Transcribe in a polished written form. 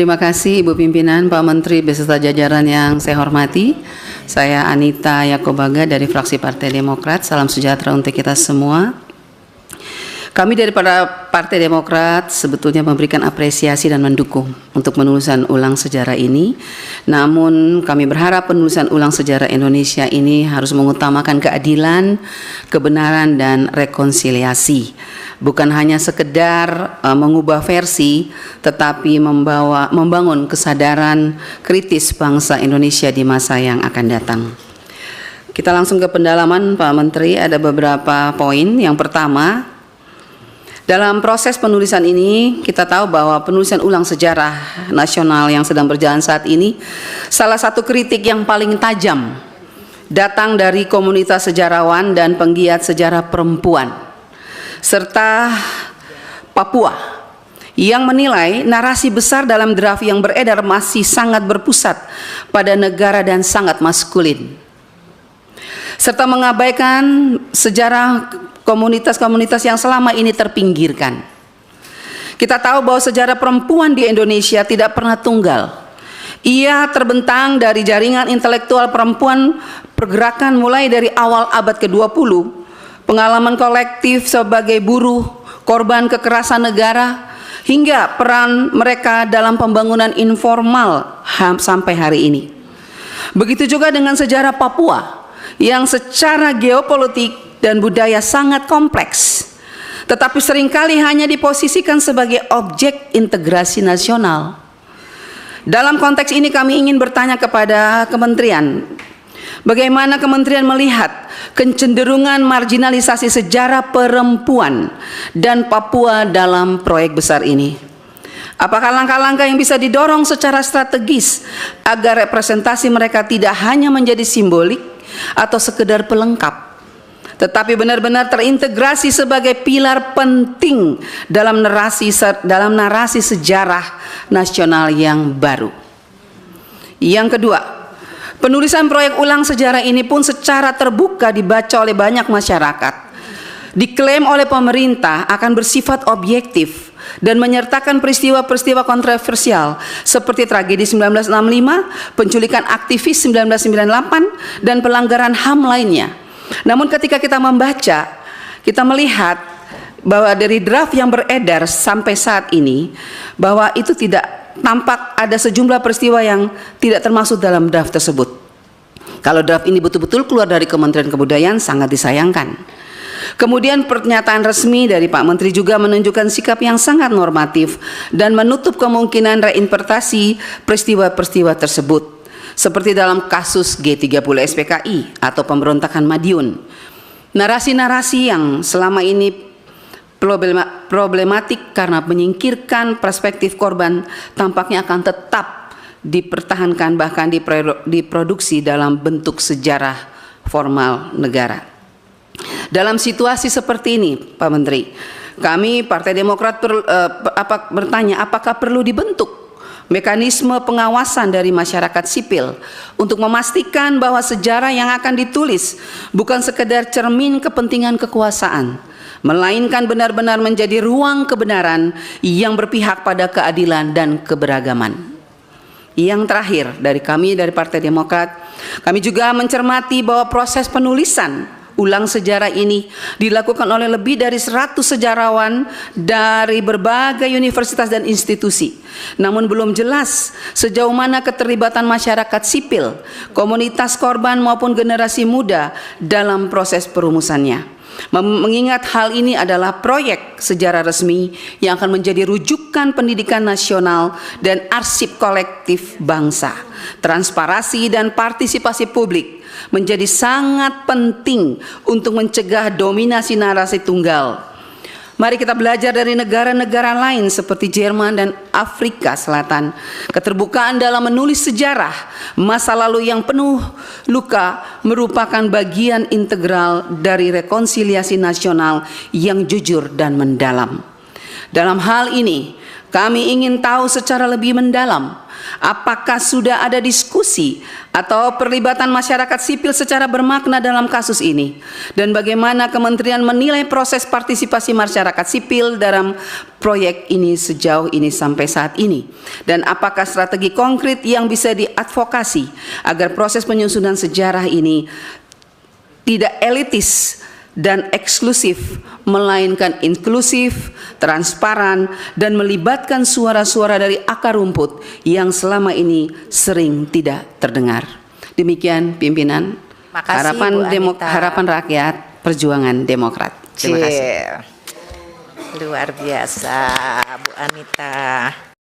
Terima kasih Ibu Pimpinan, Pak Menteri beserta jajaran yang saya hormati. Saya Anita Yakobaga dari fraksi Partai Demokrat. Salam sejahtera untuk kita semua. Kami dari Partai Demokrat sebetulnya memberikan apresiasi dan mendukung untuk penulisan ulang sejarah ini. Namun kami berharap penulisan ulang sejarah Indonesia ini harus mengutamakan keadilan, kebenaran, dan rekonsiliasi. Bukan hanya sekedar mengubah versi, tetapi membangun kesadaran kritis bangsa Indonesia di masa yang akan datang. Kita langsung ke pendalaman Pak Menteri, ada beberapa poin. Yang pertama, dalam proses penulisan ini kita tahu bahwa penulisan ulang sejarah nasional yang sedang berjalan saat ini, salah satu kritik yang paling tajam datang dari komunitas sejarawan dan penggiat sejarah perempuan serta Papua yang menilai narasi besar dalam draft yang beredar masih sangat berpusat pada negara dan sangat maskulin, serta mengabaikan sejarah komunitas-komunitas yang selama ini terpinggirkan. Kita tahu bahwa sejarah perempuan di Indonesia tidak pernah tunggal. Ia terbentang dari jaringan intelektual perempuan pergerakan mulai dari awal abad ke-20, pengalaman kolektif sebagai buruh, korban kekerasan negara, hingga peran mereka dalam pembangunan informal sampai hari ini. Begitu juga dengan sejarah Papua yang secara geopolitik dan budaya sangat kompleks, tetapi seringkali hanya diposisikan sebagai objek integrasi nasional. Dalam konteks ini kami ingin bertanya kepada Kementerian, bagaimana Kementerian melihat kecenderungan marginalisasi sejarah perempuan dan Papua dalam proyek besar ini? Apakah langkah-langkah yang bisa didorong secara strategis agar representasi mereka tidak hanya menjadi simbolik atau sekedar pelengkap, tetapi benar-benar terintegrasi sebagai pilar penting dalam narasi sejarah nasional yang baru? Yang kedua, penulisan proyek ulang sejarah ini pun secara terbuka dibaca oleh banyak masyarakat. Diklaim oleh pemerintah akan bersifat objektif dan menyertakan peristiwa-peristiwa kontroversial seperti tragedi 1965, penculikan aktivis 1998, dan pelanggaran HAM lainnya. Namun ketika kita membaca, kita melihat bahwa dari draft yang beredar sampai saat ini, bahwa itu tidak tampak ada sejumlah peristiwa yang tidak termasuk dalam draft tersebut. Kalau draft ini betul-betul keluar dari Kementerian Kebudayaan, sangat disayangkan. Kemudian pernyataan resmi dari Pak Menteri juga menunjukkan sikap yang sangat normatif dan menutup kemungkinan reinterpretasi peristiwa-peristiwa tersebut, seperti dalam kasus G30 SPKI atau pemberontakan Madiun. Narasi-narasi yang selama ini problematik karena menyingkirkan perspektif korban tampaknya akan tetap dipertahankan, bahkan diproduksi dalam bentuk sejarah formal negara. Dalam situasi seperti ini, Pak Menteri, kami Partai Demokrat bertanya, apakah perlu dibentuk mekanisme pengawasan dari masyarakat sipil untuk memastikan bahwa sejarah yang akan ditulis bukan sekedar cermin kepentingan kekuasaan, melainkan benar-benar menjadi ruang kebenaran yang berpihak pada keadilan dan keberagaman. Yang terakhir dari kami dari Partai Demokrat, kami juga mencermati bahwa proses penulisan ulang sejarah ini dilakukan oleh lebih dari 100 sejarawan dari berbagai universitas dan institusi. Namun belum jelas sejauh mana keterlibatan masyarakat sipil, komunitas korban maupun generasi muda dalam proses perumusannya. Mengingat hal ini adalah proyek sejarah resmi yang akan menjadi rujukan pendidikan nasional dan arsip kolektif bangsa. Transparansi dan partisipasi publik menjadi sangat penting untuk mencegah dominasi narasi tunggal. Mari kita belajar dari negara-negara lain seperti Jerman dan Afrika Selatan. Keterbukaan dalam menulis sejarah masa lalu yang penuh luka merupakan bagian integral dari rekonsiliasi nasional yang jujur dan mendalam. Dalam hal ini, Kami ingin tahu secara lebih mendalam, apakah sudah ada diskusi atau perlibatan masyarakat sipil secara bermakna dalam kasus ini, dan bagaimana Kementerian menilai proses partisipasi masyarakat sipil dalam proyek ini sejauh ini sampai saat ini, dan apakah strategi konkret yang bisa diadvokasi agar proses penyusunan sejarah ini tidak elitis dan eksklusif, melainkan inklusif, transparan, dan melibatkan suara-suara dari akar rumput yang selama ini sering tidak terdengar. Demikian pimpinan. Makasih, harapan rakyat, perjuangan Demokrat. Terima kasih. Luar biasa, Bu Anita.